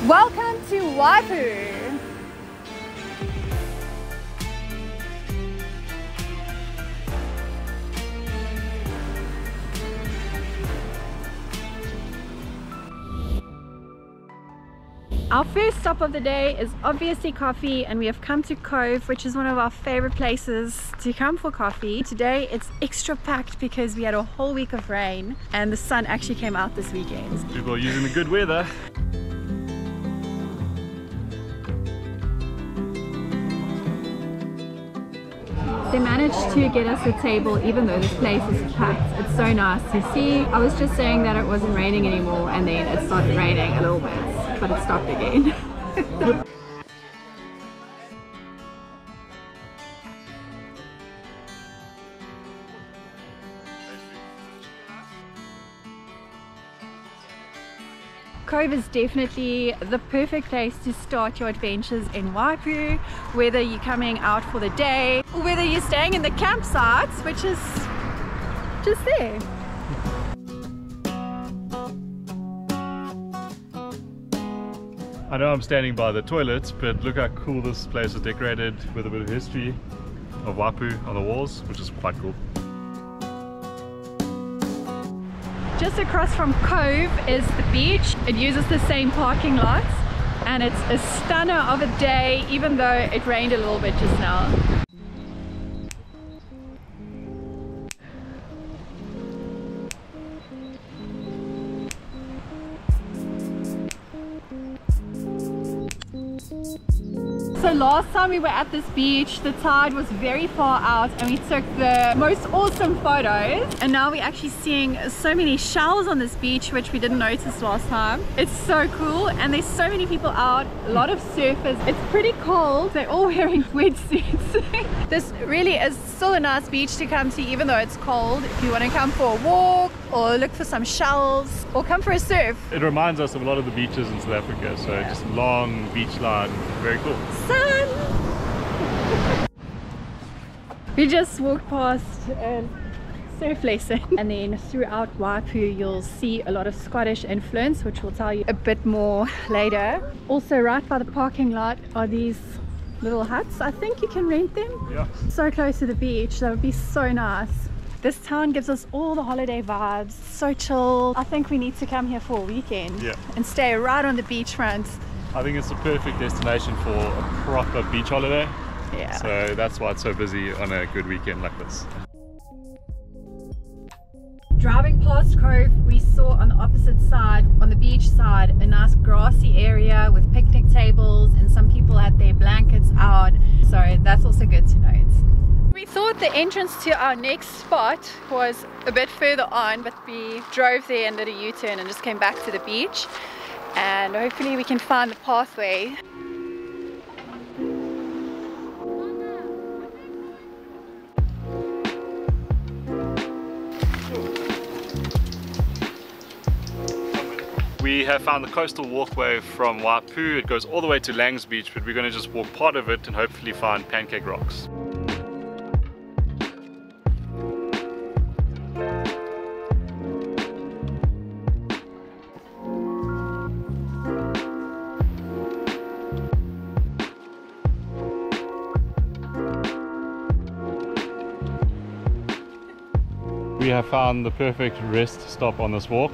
Welcome to Waipu. Our first stop of the day is obviously coffee, and we have come to Cove, which is one of our favorite places to come for coffee. Today it's extra packed because we had a whole week of rain and the sun actually came out this weekend. People are using the good weather. They managed to get us a table even though this place is packed. It's so nice to see. I was just saying that it wasn't raining anymore and then it started raining a little bit, but it stopped again. Cove is definitely the perfect place to start your adventures in Waipu, whether you're coming out for the day or whether you're staying in the campsites, which is just there. I know I'm standing by the toilets, but look how cool this place is decorated with a bit of history of Waipu on the walls, which is quite cool. Just across from Cove is the beach. It uses the same parking lot and it's a stunner of a day, even though it rained a little bit just now. So last time we were at this beach, the tide was very far out and we took the most awesome photos. And now we're actually seeing so many shells on this beach, which we didn't notice last time. It's so cool and there's so many people out, a lot of surfers. It's pretty cold. They're all wearing wetsuits. This really is still a nice beach to come to, even though it's cold. If you want to come for a walk or look for some shells or come for a surf. It reminds us of a lot of the beaches in South Africa, so Yeah. just long beach line, very cool. Sun! We just walked past a surf lesson, and then throughout Waipu you'll see a lot of Scottish influence, which we'll tell you a bit more later. Also right by the parking lot are these little huts. I think you can rent them. Yeah. So close to the beach, that would be so nice. This town gives us all the holiday vibes, so chill. I think we need to come here for a weekend. Yeah. And stay right on the beachfront. I think it's the perfect destination for a proper beach holiday. Yeah. So that's why it's so busy on a good weekend like this. Driving past Cove, we saw on the opposite side, on the beach side, a nice grassy area with picnic tables and some people had their blankets out. So that's also good to note. We thought the entrance to our next spot was a bit further on, but we drove there and did a U-turn and just came back to the beach. And hopefully we can find the pathway. We have found the coastal walkway from Waipu. It goes all the way to Lang's Beach, but we're going to just walk part of it and hopefully find Pancake rocks. We have found the perfect rest stop on this walk.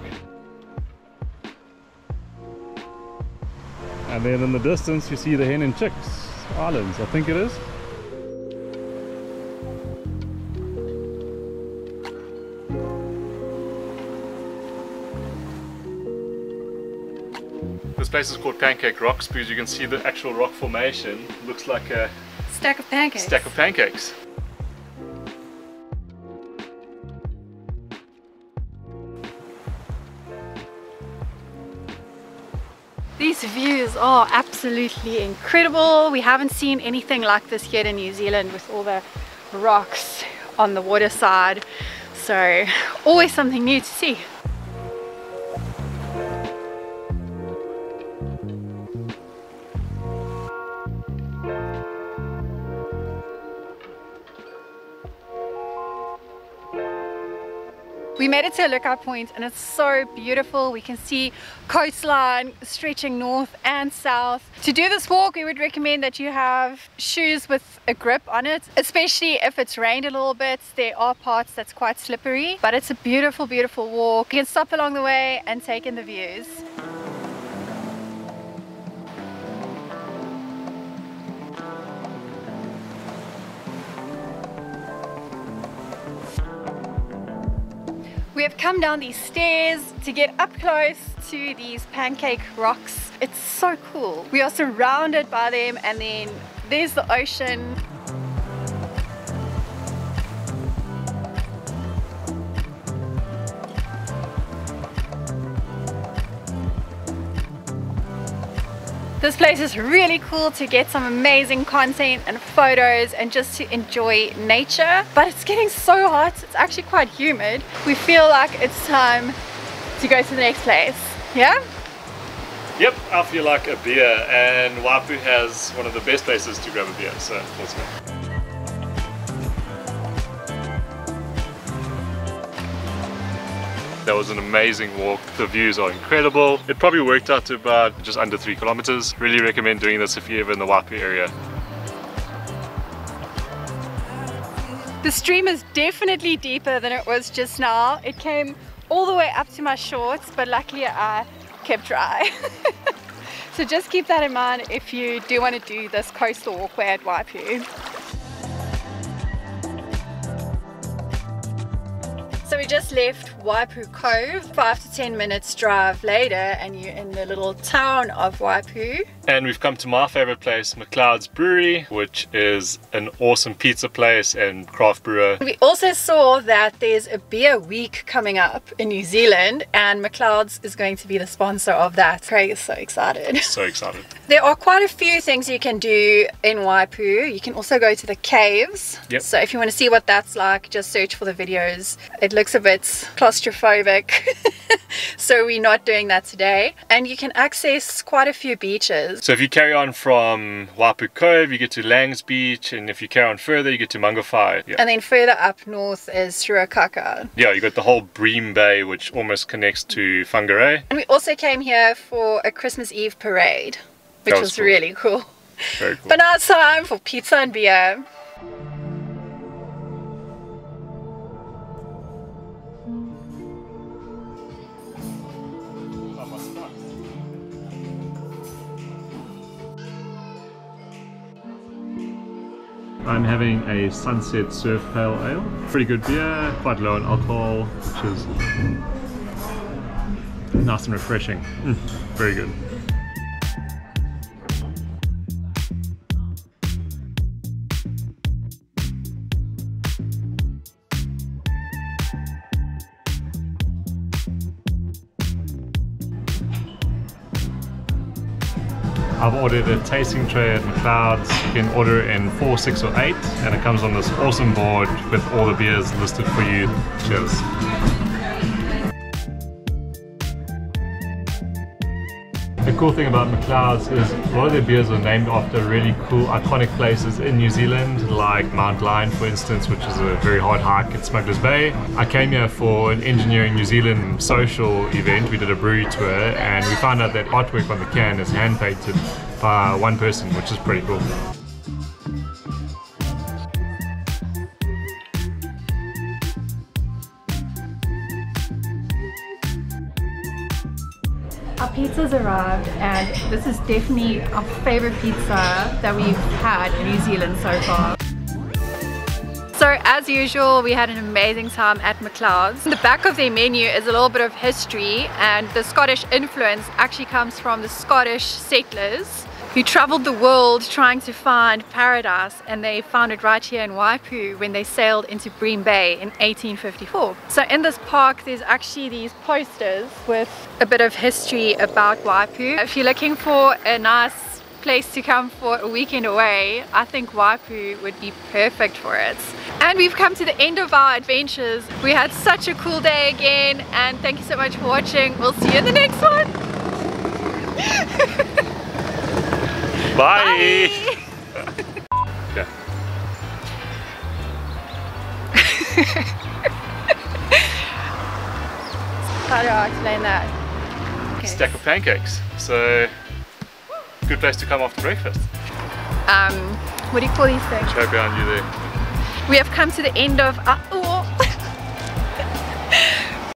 And then in the distance you see the Hen and Chicks Islands, I think it is. This place is called Pancake Rocks because you can see the actual rock formation. Looks like a Stack of pancakes. stack of pancakes. These views are absolutely incredible. We haven't seen anything like this here in New Zealand with all the rocks on the water side. So always something new to see. We made it to a lookout point and it's so beautiful. We can see coastline stretching north and south. To do this walk, we would recommend that you have shoes with a grip on it, especially if it's rained a little bit. There are parts that's quite slippery, but it's a beautiful, beautiful walk. You can stop along the way and take in the views. We have come down these stairs to get up close to these Pancake rocks. It's so cool. We are surrounded by them, and then there's the ocean. This place is really cool to get some amazing content and photos and just to enjoy nature, but it's getting so hot, it's actually quite humid. We feel like it's time to go to the next place, yeah? Yep, I feel like a beer, and Waipu has one of the best places to grab a beer, so let's go. That was an amazing walk. The views are incredible. It probably worked out to about just under 3 kilometers. Really recommend doing this if you're ever in the Waipu area. The stream is definitely deeper than it was just now. It came all the way up to my shorts, but luckily I kept dry. So just keep that in mind if you do want to do this coastal walkway at Waipu. So we just left Waipu Cove, 5 to 10 minutes drive later, and you're in the little town of Waipu. And we've come to my favorite place, McLeods Brewery, which is an awesome pizza place and craft brewer. We also saw that there's a beer week coming up in New Zealand, and McLeods is going to be the sponsor of that. Craig is so excited. So excited. There are quite a few things you can do in Waipu. You can also go to the caves. Yep. So if you want to see what that's like, just search for the videos. It looks a bit claustrophobic, so we're not doing that today. And you can access quite a few beaches. So if you carry on from Waipu Cove, you get to Lang's Beach, and if you carry on further, you get to Mangawhai. Yeah. And then further up north is Ruakaka. Yeah, you got the whole Bream Bay, which almost connects to Whangarei. And we also came here for a Christmas Eve parade, which was cool. really cool. Very cool. But now it's time for pizza and beer. I'm having a Sunset Surf Pale Ale. Pretty good beer, quite low in alcohol, which is nice and refreshing. Very good. I've ordered a tasting tray at McLeods. You can order in 4, 6 or 8, and it comes on this awesome board with all the beers listed for you. Cheers. The cool thing about McLeods is a lot of their beers are named after really cool iconic places in New Zealand, like Mount Lion for instance, which is a very hard hike at Smugglers Bay. I came here for an Engineering New Zealand social event. We did a brewery tour and we found out that artwork on the can is hand painted by one person, which is pretty cool. Our pizza's arrived, and this is definitely our favorite pizza that we've had in New Zealand so far. So as usual, we had an amazing time at McLeods. In the back of their menu is a little bit of history, and the Scottish influence actually comes from the Scottish settlers who traveled the world trying to find paradise, and they found it right here in Waipu when they sailed into Bream Bay in 1854. So in this park there's actually these posters with a bit of history about Waipu. If you're looking for a nice place to come for a weekend away, I think Waipu would be perfect for it. And we've come to the end of our adventures. We had such a cool day again, and thank you so much for watching. We'll see you in the next one. Bye! Bye. Yeah. explain that? Okay. Stack of pancakes. So, good place to come after breakfast. What do you call these things? Show behind you there. We have come to the end of our,